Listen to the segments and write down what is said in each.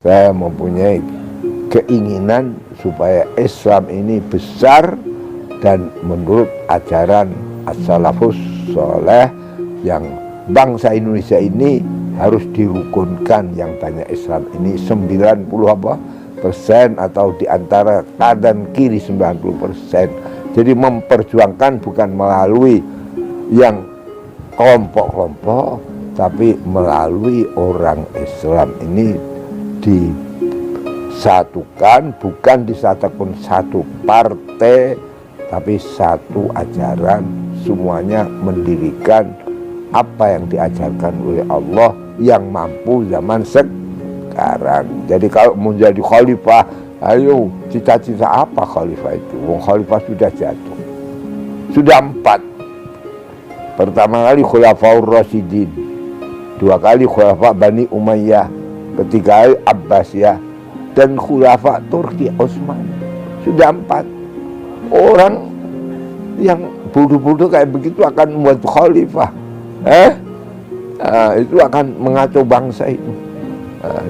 Saya mempunyai keinginan supaya Islam ini besar dan menurut ajaran as-salafus soleh, yang bangsa Indonesia ini harus dirukunkan yang banyak Islam ini 90% atau diantara kanan kiri 90%. Jadi memperjuangkan bukan melalui yang kelompok-kelompok, tapi melalui orang Islam ini disatukan, bukan disatukan satu partai, tapi satu ajaran, semuanya mendirikan apa yang diajarkan oleh Allah yang mampu zaman sekarang. Jadi kalau menjadi khalifah, ayo cita-cita apa khalifah itu? Wong khalifah sudah jatuh, sudah 4. Pertama kali Khulafaur Rasyidin, 2 kali Khulafa Bani Umayyah, 3 kali Abbasiyah, dan Khulafa Turki Utsman. Sudah 4. Orang yang bodoh-bodoh kayak begitu akan membuat khalifah, itu akan mengacau bangsa itu.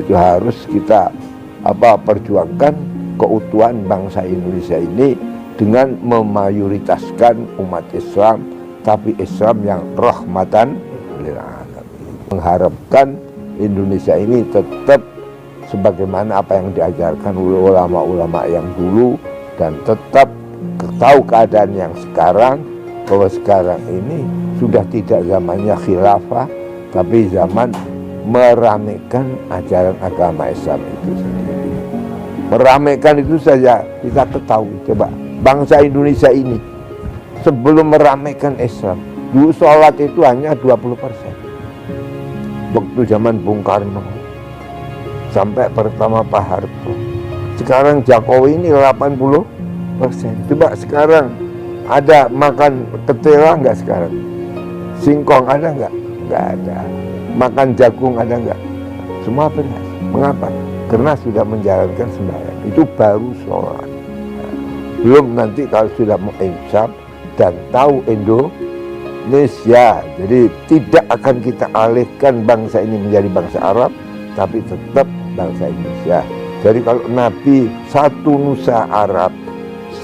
Itu harus kita perjuangkan keutuhan bangsa Indonesia ini dengan memayoritaskan umat Islam, tapi Islam yang rahmatan lil alamin. Mengharapkan Indonesia ini tetap sebagaimana apa yang diajarkan oleh ulama-ulama yang dulu, dan tetap tahu keadaan yang sekarang, bahwa sekarang ini sudah tidak zamannya khilafah, tapi zaman meramaikan ajaran agama Islam itu sendiri. Meramaikan itu saja kita ketahui. Coba bangsa Indonesia ini sebelum meramaikan Islam, dulu sholat itu hanya 20%. Waktu zaman Bung Karno sampai pertama Pak Harto. Sekarang Jokowi ini 80%. Coba sekarang ada makan ketela nggak sekarang? Singkong ada nggak? Nggak ada. Makan jagung ada nggak? Semua beras. Mengapa? Karena sudah menjalankan sembahyang. Itu baru sholat. Belum nanti kalau sudah menginsaf dan tahu Indonesia. Jadi tidak akan kita alihkan bangsa ini menjadi bangsa Arab, tapi tetap bangsa Indonesia. Jadi kalau Nabi satu nusa Arab,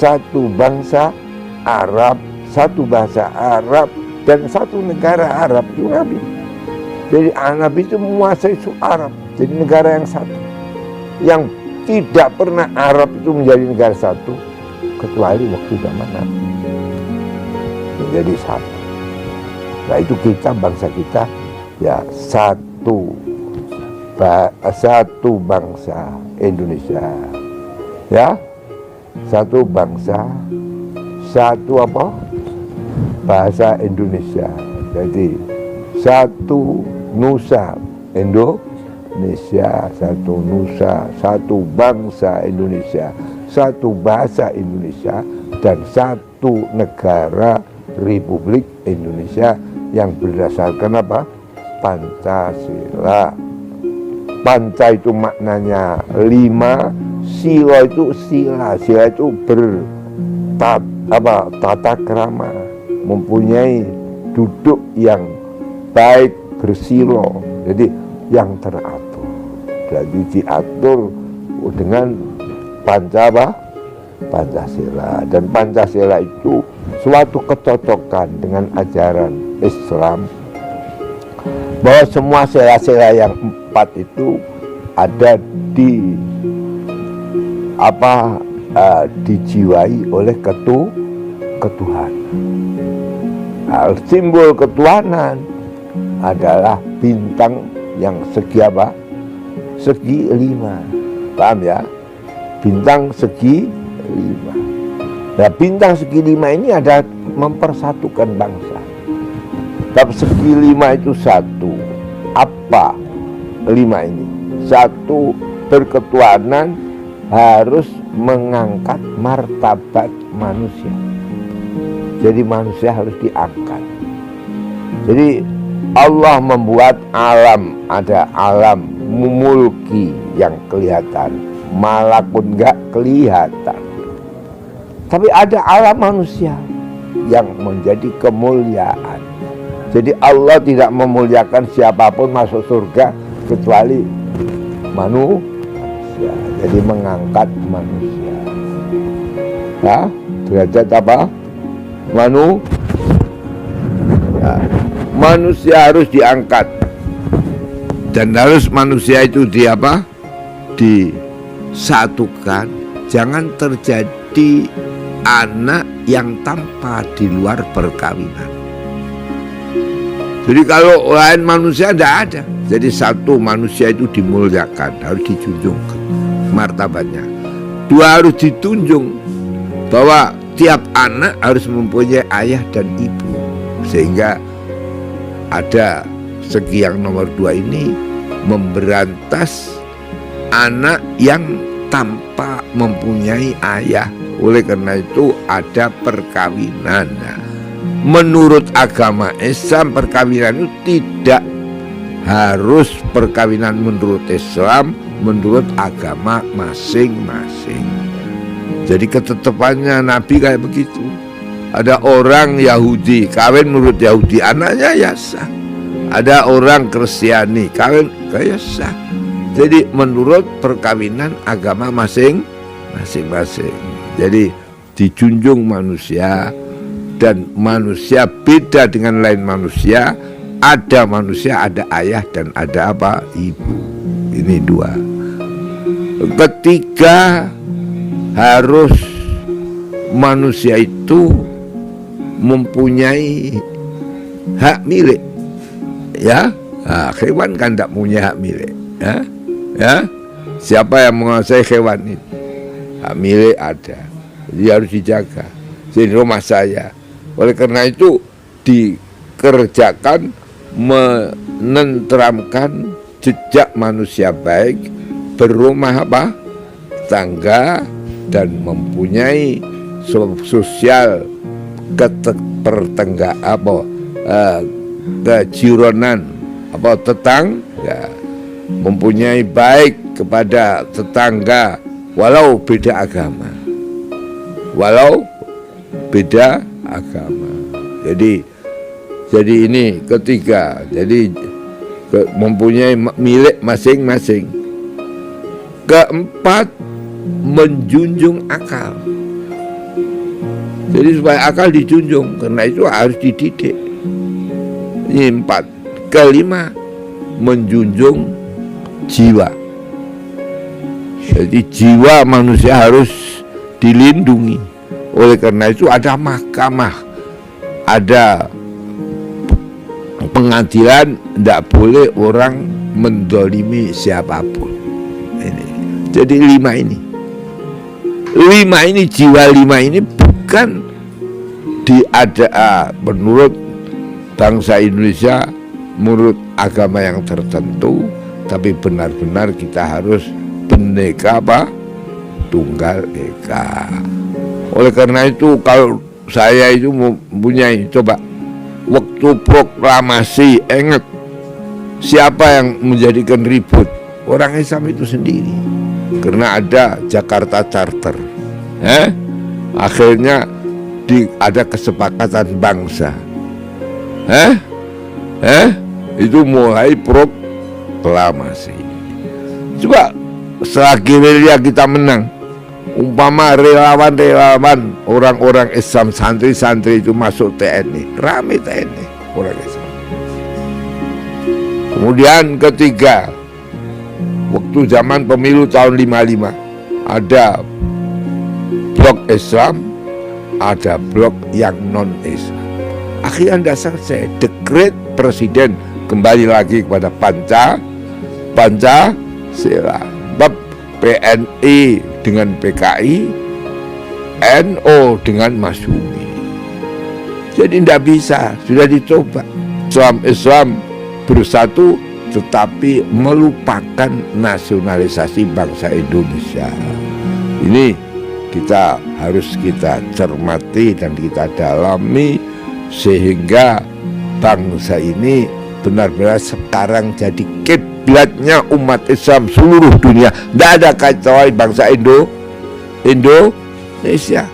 satu bangsa Arab, satu bahasa Arab, dan satu negara Arab, itu Nabi. Jadi Nabi itu menguasai Arab, jadi negara yang satu. Yang tidak pernah Arab itu menjadi negara satu, kecuali waktu zaman Nabi. Menjadi satu. Nah itu kita, bangsa kita ya satu bangsa Indonesia, ya satu bangsa, satu bahasa Indonesia. Jadi satu nusa Indonesia, satu nusa, satu bangsa Indonesia, satu bahasa Indonesia, dan satu negara Republik Indonesia yang berdasarkan Pancasila. Panca itu maknanya 5, sila itu sila itu tata krama, mempunyai duduk yang baik, bersilo, jadi yang teratur. Jadi diatur dengan Pancasila, dan Pancasila itu suatu kecocokan dengan ajaran Islam, bahwa semua sila-sila yang 4 itu ada dijiwai oleh ketuhanan. Simbol ketuhanan adalah bintang yang segi segi 5. Paham ya? Bintang segi 5. Nah, bintang segi 5 ini ada mempersatukan bangsa. Tapi segi 5 itu satu. Apa 5 ini? Satu, berketuhanan harus mengangkat martabat manusia. Jadi manusia harus diangkat. Jadi Allah membuat alam, ada alam mulki yang kelihatan, malakut nggak kelihatan. Tapi ada alam manusia yang menjadi kemuliaan. Jadi Allah tidak memuliakan siapapun masuk surga kecuali manusia. manusia. Jadi mengangkat manusia. Ya, derajat apa? Ya, manusia harus diangkat. Dan harus manusia itu disatukan. Jangan terjadi anak yang tanpa di luar perkawinan. Jadi kalau lain manusia tidak ada. Jadi satu manusia itu dimuliakan, harus dijunjung martabatnya. Dua, harus ditunjung bahwa tiap anak harus mempunyai ayah dan ibu. Sehingga ada segi yang nomor 2 ini memberantas anak yang tanpa mempunyai ayah. Oleh karena itu ada perkawinan. Menurut agama Islam, perkawinan itu tidak harus perkawinan menurut Islam, menurut agama masing-masing. Jadi ketetapannya Nabi kayak begitu. Ada orang Yahudi kawin menurut Yahudi, anaknya ya sah. Ada orang Kristiani kawin ya sah. Jadi menurut perkawinan agama masing-masing. Jadi dijunjung manusia. Dan manusia beda dengan lain manusia. Ada manusia, ada ayah dan ada apa? Ibu. Ini 2. Ketiga, harus manusia itu mempunyai hak milik. Ya, nah, hewan kan tidak punya hak milik. Ya, siapa yang menguasai hewan itu? Hak milik ada. Jadi harus dijaga. Jadi rumah saya. Oleh karena itu dikerjakan menenteramkan jejak manusia baik, berumah tangga dan mempunyai sosial kejironan tetangga, mempunyai baik kepada tetangga walau beda agama. Jadi ini ketiga. Jadi mempunyai milik masing-masing. Keempat, menjunjung akal. Jadi supaya akal dijunjung, karena itu harus dididik. Ini 4. Kelima, menjunjung jiwa. Jadi jiwa manusia harus dilindungi. Oleh karena itu ada mahkamah, ada pengadilan, tidak boleh orang mendolimi siapapun. Ini. Jadi 5 ini. 5 ini, jiwa 5 ini bukan menurut bangsa Indonesia, menurut agama yang tertentu, tapi benar-benar kita harus Bhinneka Tunggal Ika. Oleh karena itu kalau saya itu mempunyai, coba waktu proklamasi, ingat siapa yang menjadikan ribut? Orang Islam itu sendiri. Karena ada Jakarta Charter. Akhirnya ada kesepakatan bangsa. Itu mulai proklamasi. Coba selagi kita menang, umpama relawan-relawan orang-orang Islam, santri-santri itu masuk TNI, rame TNI orang Islam. Kemudian ketiga, waktu zaman pemilu tahun 55, ada blok Islam, ada blok yang non Islam. Akhirnya tidak selesai, dekret presiden kembali lagi kepada Pancasila. Bab PNI dengan PKI, NO dengan Masyumi. Jadi tidak bisa, sudah dicoba. Islam bersatu tetapi melupakan nasionalisasi bangsa Indonesia. Ini harus kita cermati dan kita dalami sehingga bangsa ini benar-benar sekarang jadi kiblatnya umat Islam seluruh dunia. Tidak ada kecuali bangsa Indonesia.